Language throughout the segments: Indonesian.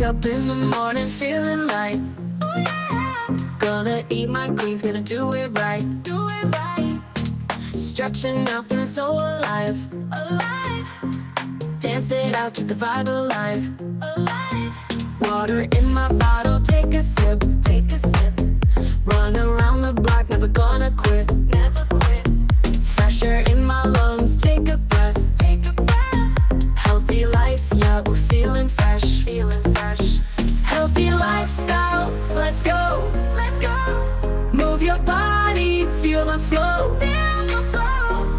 Wake up in the morning feeling light. Gonna eat my greens, gonna do it right. Stretching out, feeling so alive. Dance it out, keep the vibe alive. Water in my bottle, take a sip. Run around the block, never gonna quit. Fresh air in my lungs, take a breath. Healthy life, yeah, we're feeling fresh. Healthy lifestyle, let's go. Move your body, feel the flow.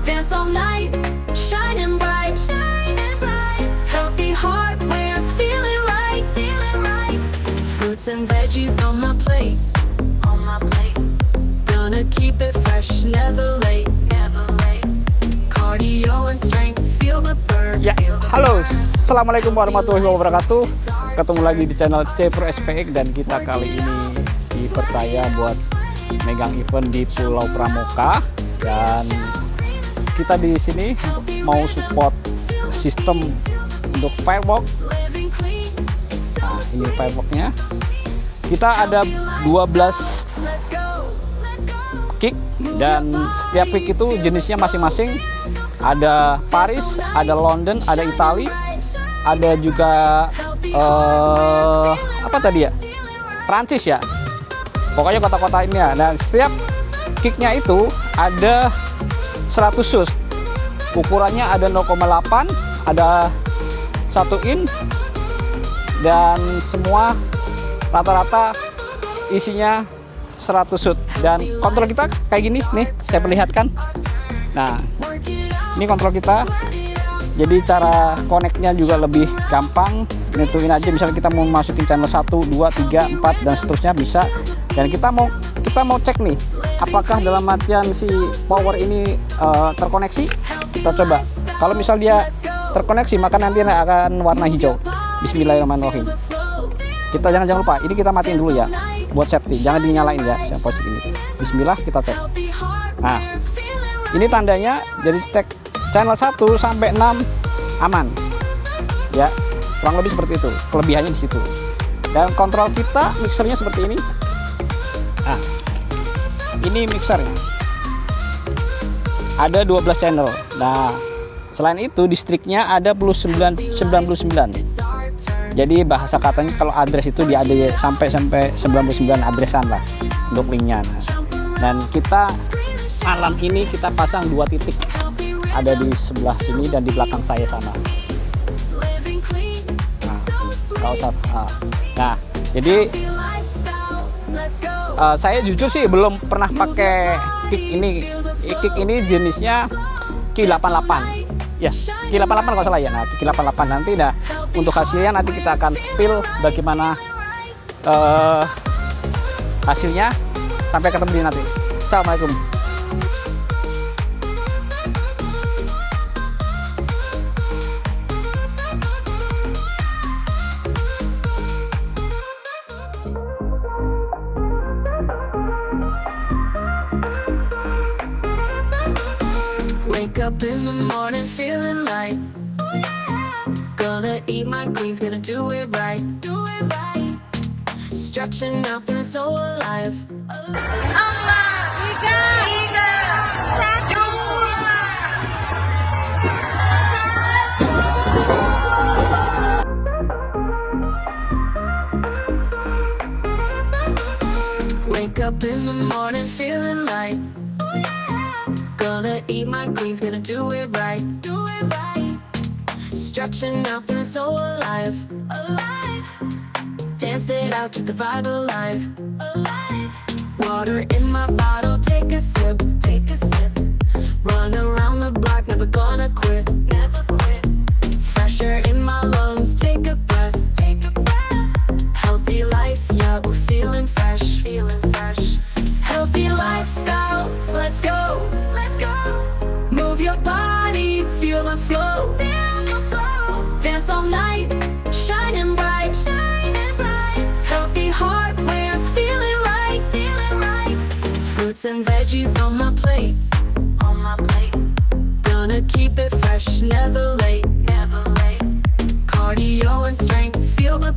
Dance all night, shining bright. Healthy heart, we're feeling right. Fruits and veggies on my plate. Gonna keep it fresh, never late. Cardio and strength, feel the burn. Ya, halo, assalamualaikum warahmatullahi wabarakatuh. Ketemu lagi di channel PSPX dan kita kali ini dipercaya buat megang event di Pulau Pramuka, dan kita di sini mau support sistem untuk firework. Nah, ini fireworknya. Kita ada 12 kick dan setiap kick itu jenisnya masing-masing. Ada Paris, ada London, ada Itali, ada juga apa tadi ya? Prancis ya. Pokoknya kota-kota ini ya. Dan setiap kicknya itu ada 100 shoes. Ukurannya ada 0,8, ada 1 in, dan semua rata-rata isinya 100 shoot. Dan kontrol kita kayak gini nih, saya perlihatkan. Nah, ini kontrol kita. Jadi cara connect-nya juga lebih gampang. Nentuin aja misalnya kita mau masukin channel 1, 2, 3, 4 dan seterusnya bisa. Dan kita mau cek nih, apakah dalam artian si power ini terkoneksi. Kita coba. Kalau misal dia terkoneksi, maka nanti akan warna hijau. Bismillahirrahmanirrahim. Kita jangan lupa, ini kita matiin dulu ya, buat safety. Jangan dinyalain ya, posisi ini. Bismillah, kita cek. Nah, ini tandanya. Jadi cek channel 1 sampai 6 aman. Ya, kurang lebih seperti itu. Kelebihannya di situ. Dan kontrol kita, mixernya seperti ini. Nah, ini mixernya. Ada 12 channel. Nah, selain itu distriknya ada 99. Jadi bahasa katanya kalau address itu dia ada sampai 99 addressan lah untuk linknya. Nah, dan kita malam ini kita pasang 2 titik, ada di sebelah sini dan di belakang saya sana. Nah, jadi saya jujur sih belum pernah pakai kick ini. Kick ini jenisnya Q88. Ya, Q88 kalau salah ya. Nah, Q88 nanti dah untuk hasilnya nanti kita akan spill bagaimana hasilnya. Sampai ketemu di nanti. Assalamualaikum. Wake up in the morning feeling light. Gonna eat my greens, gonna do it right. Stretching out, feeling so alive. Wake up in the morning feeling light. Gonna eat my greens, gonna do it right. Stretching out, feeling so alive. Dance it out, keep the vibe alive. Water in my bottle, take a sip. Run around the block, never gonna quit. Fresh air in my lungs, take a breath. Healthy life, yeah, we're feeling fresh. Healthy lifestyle, let's go. Move your body, feel the flow. Dance all night, shining bright. Healthy heart, we're feeling right. Fruits and veggies on my plate. Gonna keep it fresh, never late. Cardio and strength, feel the